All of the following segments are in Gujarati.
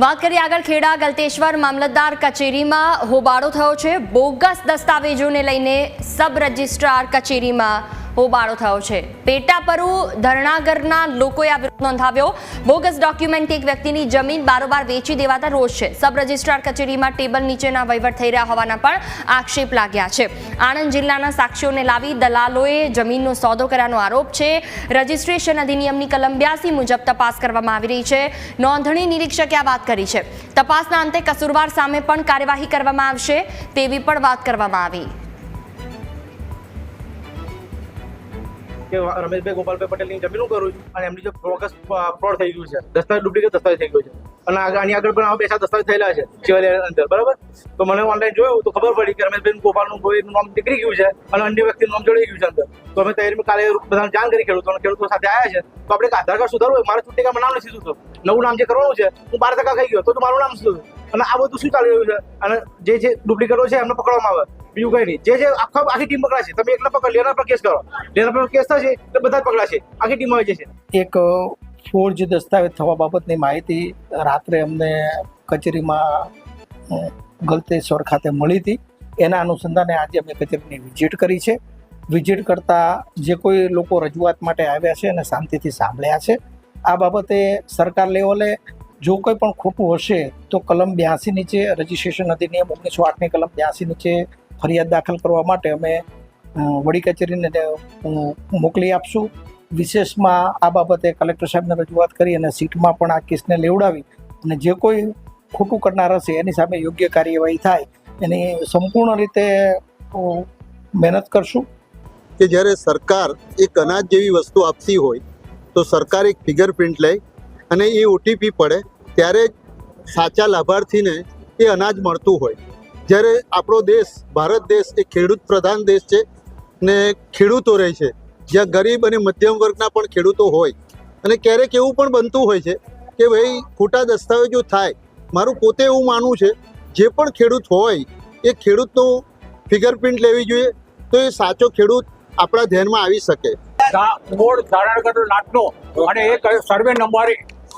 વાત કરીએ આગળ ખેડા ગલતેશ્વર મામલતદાર કચેરીમાં હોબાળો થયો છે। બોગસ દસ્તાવેજોને લઈને સબ રજિસ્ટ્રાર કચેરીમાં હોબાળો થયો છે। પેટાપરુ ધરણાગરના લોકોએ આ વિરોધ નોંધાવ્યો। બોગસ ડોક્યુમેન્ટ એક વ્યક્તિની જમીન બારોબાર વેચી દેવાતા રોષ છે। સબ રજિસ્ટ્રાર કચેરીમાં ટેબલ નીચેના વહીવટ થઈ રહ્યા હોવાના પણ આક્ષેપ લાગ્યા છે। આણંદ જિલ્લાના સાક્ષીઓને લાવી દલાલોએ જમીનનો સોદો કર્યાનો આરોપ છે। રજિસ્ટ્રેશન અધિનિયમની કલમ 82 મુજબ તપાસ કરવામાં આવી રહી છે। નોંધણી નિરીક્ષકે આ વાત કરી છે। તપાસના અંતે કસૂરવાર સામે પણ કાર્યવાહી કરવામાં આવશે તેવી પણ વાત કરવામાં આવી। કે રમેશભાઈ ગોપાલભાઈ પટેલની જમીન કરું છું અને એમની જે બોગસ ફ્રોડ થઈ ગયું છે, દસ્તાવેજ ડુપ્લિકેટ દસ્તાવેજ થઈ ગયો છે અને આની આગળ પણ આવા 2 દસ્તાવેજ થયેલા છે સિવાય અંદર, બરાબર। તો મને ઓનલાઈન જોયું તો ખબર પડી કે રમેશભાઈ ગોપાલનું કોઈનું નામ નીકળી ગયું છે અને અન્ય વ્યક્તિનું નામ જોડાઈ ગયું છે અંદર। તો અમે તૈયારી કાલે બધાને જાણ કરી ખેડૂતો સાથે આવ્યા છે। તો આપણે આધાર કાર્ડ સુધારવું હોય, મારે ચૂંટણીમાં નામ નથી સુધરતું, નવું નામ જે કરવાનું છે હું 12% ખાઈ ગયો તો મારું નામ સુધરું અને આ બધું શું ચાલી રહ્યું છે અને જે ડુપ્લિકેટો છે એમને પકડવામાં આવે, બીજું કઈ નહીં। જે આખી ટીમ પકડાશે, તમે એકલા પકડ લેના પર કેસ કરો, લેના પર કેસ થશે તો બધા જ પકડાશે, આખી ટીમ આવી જશે। એક ફોર્જ દસ્તાવેજ થવા બાબતની માહિતી રાત્રે અમને કચેરીમાં ગલતેશ્વર ખાતે મળી હતી। એના અનુસંધાને આજે અમે કચેરીની વિઝિટ કરી છે। વિઝિટ કરતા જે કોઈ લોકો રજૂઆત માટે આવ્યા છે અને શાંતિથી સાંભળ્યા છે। આ બાબતે સરકાર લેવલે જો કોઈ પણ ખોટું હશે તો કલમ 82 નીચે રજિસ્ટ્રેશન અધિનિયમ 1908ની કલમ 82 નીચે ફરિયાદ દાખલ કરવા માટે અમે વડી કચેરીને મોકલી આપશું। વિશેષમાં આ બાબતે કલેક્ટર સાહેબને રજૂઆત કરી અને સીટમાં પણ આ કેસને લેવડાવી અને જે કોઈ ખોટું કરનાર હશે એની સામે યોગ્ય કાર્યવાહી થાય એની સંપૂર્ણ રીતે મહેનત કરશું। કે જ્યારે સરકાર એક અનાજ જેવી વસ્તુ આપતી હોય તો સરકાર એક ફિંગરપ્રિન્ટ લે અને એ ઓટીપી પડે ત્યારે સાચા લાભાર્થીને એ અનાજ મળતું હોય। જ્યારે આપણો દેશ ભારત દેશ એ ખેડૂત પ્રધાન દેશ છે ને ખેડૂતો રહે છે, જ્યાં ગરીબ અને મધ્યમ વર્ગના પણ ખેડૂતો હોય અને ક્યારેક એવું પણ બનતું હોય છે કે ભાઈ ખોટા દસ્તાવેજો થાય। મારું પોતે એવું માનવું છે જે પણ ખેડૂત હોય એ ખેડૂતનું ફિંગરપ્રિન્ટ લેવી જોઈએ તો એ સાચો ખેડૂત આપણા ધ્યાનમાં આવી શકે। મૂળ ધારણગઢ લાટનો અને એક સર્વે નંબર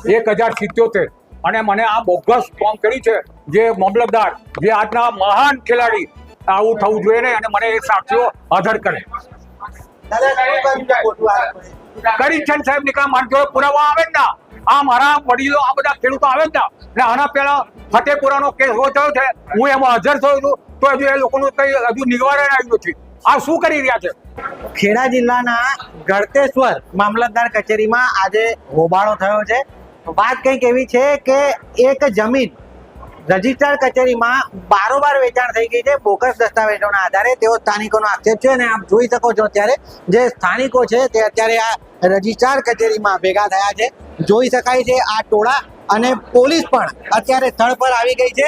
1077 અને મને આ બોગસ ફોર્મ કરી છે જે મામલતદાર જે આજના મહાન ખેલાડી આવું થવું જોઈએ ને અને મને એ સાક્ષીઓ હાજર કરે કરી છે સાહેબ નીકળા માનજો પુરાવા આવે જ ના। આ મારા વડીલો આ બધા ખેડૂતો આવે જ ના ને આના પહેલા ફતેપુરાનો કેસ થયો છે, હું એમાં હાજર થયો છું તો હજુ એ લોકોનું કઈ હજુ નિવારણ આવ્યું નથી। આ શું કરી રહ્યા છે? ખેડા જિલ્લાના ગળતેશ્વર મામલતદાર કચેરીમાં આજે હોબાળો થયો છે। વાત કંઈક એવી છે કે એક જમીન રજિસ્ટ્રાર કચેરીમાં બારોબાર વેચાણ થઈ ગઈ છે બોગસ દસ્તાવેજોના આધારે। તેઓ સ્થાનિકોનો આક્ષેપ છે અને આપ જોઈ શકો છો અત્યારે જે સ્થાનિકો છે તે અત્યારે આ રજિસ્ટ્રાર કચેરીમાં ભેગા થયા છે। જોઈ શકાય છે આ ટોળા અને પોલીસ પણ અત્યારે સ્થળ પર આવી ગઈ છે।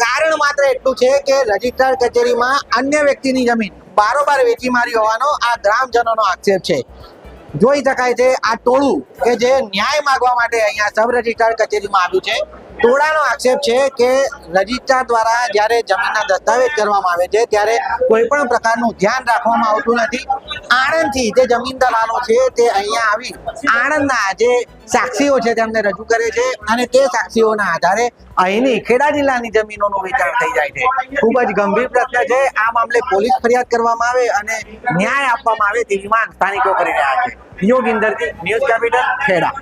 કારણ માત્ર એટલું છે કે રજિસ્ટ્રાર કચેરીમાં અન્ય વ્યક્તિની જમીન બારોબાર વેચી મારી હોવાનો આ ગ્રામજનોનો આક્ષેપ છે। જોઈ શકાય છે આ ટોળું કે જે ન્યાય માંગવા માટે અહીંયા સબ રજિસ્ટ્રાર કચેરીમાં આવ્યું છે। ટોળાનો આક્ષેપ છે કે રજિસ્ટ્રાર દ્વારા જ્યારે જમીનના દસ્તાવેજ કરવામાં આવે છે ત્યારે કોઈ પણ પ્રકારનું ધ્યાન રાખવામાં આવતું નથી। આણંદથી જે જમીન દલાલો છે તે અહીંયા આવી આણંદના જે સાક્ષીઓ છે તેમને રજૂ કરે છે અને તે સાક્ષીઓના આધારે અહીંની ખેડા જિલ્લાની જમીનોનું વેચાણ થઈ જાય છે। ખૂબ જ ગંભીર પ્રશ્ન છે। આ મામલે પોલીસ ફરિયાદ કરવામાં આવે અને ન્યાય આપવામાં આવે તેવી માંગ સ્થાનિકો કરી રહ્યા છે। યોગિંદરજી, ન્યૂઝ કેપિટલ, ખેડા।